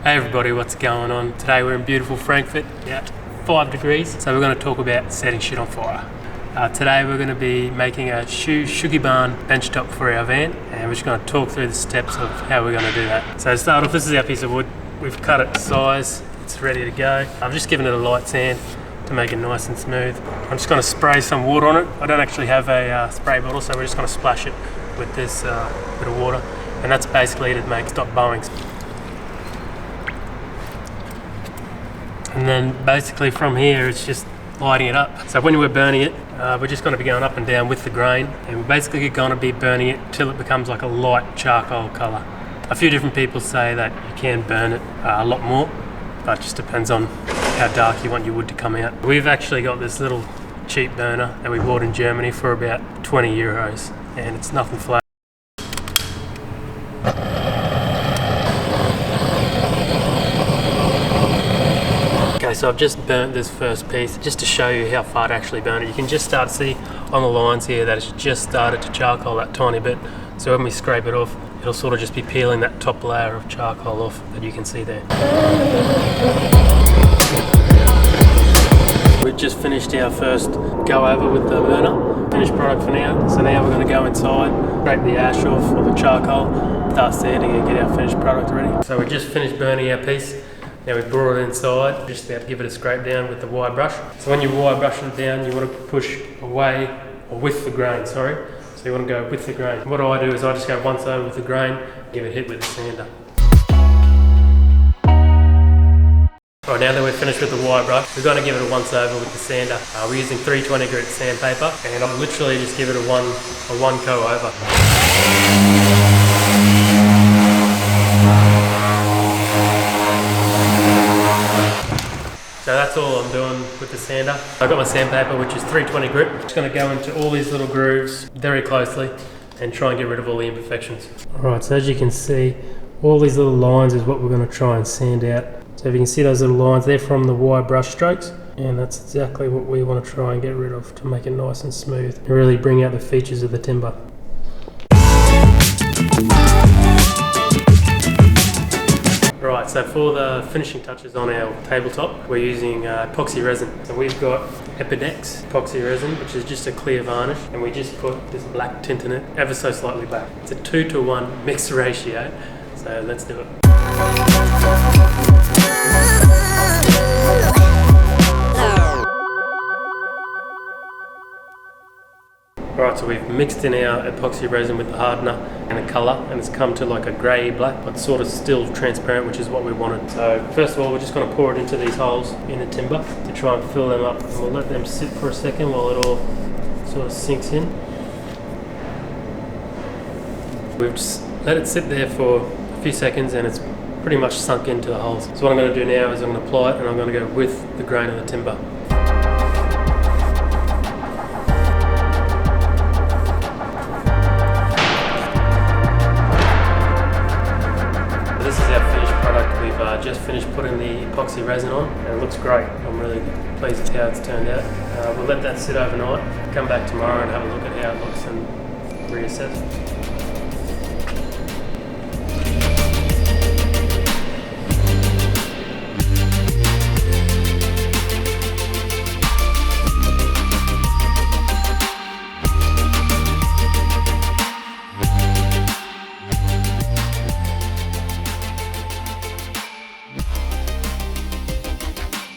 Hey everybody, what's going on? Today we're in beautiful Frankfurt, about 5 degrees. So we're going to talk about setting shit on fire. Today we're going to be making a Shou Sugi bench top for our van, and we're just going to talk through the steps of how we're going to do that. So to start off, this is our piece of wood. We've cut it to size, it's ready to go. I've just given it a light sand to make it nice and smooth. I'm just going to spray some water on it. I don't actually have a spray bottle, so we're just going to splash it with this bit of water, and that's basically to stop bowing. And then basically from here it's just lighting it up. So when we're burning it, we're just going to be going up and down with the grain, and we're basically going to be burning it till it becomes like a light charcoal colour. A few different people say that you can burn it a lot more, but it just depends on how dark you want your wood to come out. We've actually got this little cheap burner that we bought in Germany for about 20 euros, and it's nothing flat. Okay, so I've just burnt this first piece just to show you how far to actually burn it. You can just start to see on the lines here that it's just started to charcoal that tiny bit. So when we scrape it off, it'll sort of just be peeling that top layer of charcoal off that you can see there. We've just finished our first go over with the burner. Finished product for now. So now we're going to go inside, scrape the ash off or the charcoal, start sanding and get our finished product ready. So we just finished burning our piece. Now we've brought it inside, just about to give it a scrape down with the wire brush. So when you wire brush it down, you want to push away, or with the grain, sorry. So you want to go with the grain. What I do is I just go once over with the grain, give it a hit with the sander. Right, now that we're finished with the wire brush, we're going to give it a once over with the sander. We're using 320 grit sandpaper, and I'll literally just give it a one go over. So that's all I'm doing with the sander. I've got my sandpaper, which is 320 grit. I'm just going to go into all these little grooves very closely and try and get rid of all the imperfections. Alright, so as you can see, all these little lines is what we're going to try and sand out. So if you can see those little lines, they're from the wire brush strokes, and that's exactly what we want to try and get rid of to make it nice and smooth and really bring out the features of the timber. Right, so for the finishing touches on our tabletop, we're using epoxy resin. So we've got Epidex epoxy resin, which is just a clear varnish, and we just put this black tint in it, ever so slightly black. It's a 2-to-1 mixed ratio, so let's do it. Right, so we've mixed in our epoxy resin with the hardener and a colour, and it's come to like a grey black, but sort of still transparent, which is what we wanted. So first of all, we're just going to pour it into these holes in the timber to try and fill them up, and we'll let them sit for a second while it all sort of sinks in. We've just let it sit there for a few seconds, and it's pretty much sunk into the holes. So what I'm going to do now is I'm going to apply it, and I'm going to go with the grain of the timber. This is our finished product. We've just finished putting the epoxy resin on, and it looks great. I'm really pleased with how it's turned out. We'll let that sit overnight, come back tomorrow and have a look at how it looks and reassess.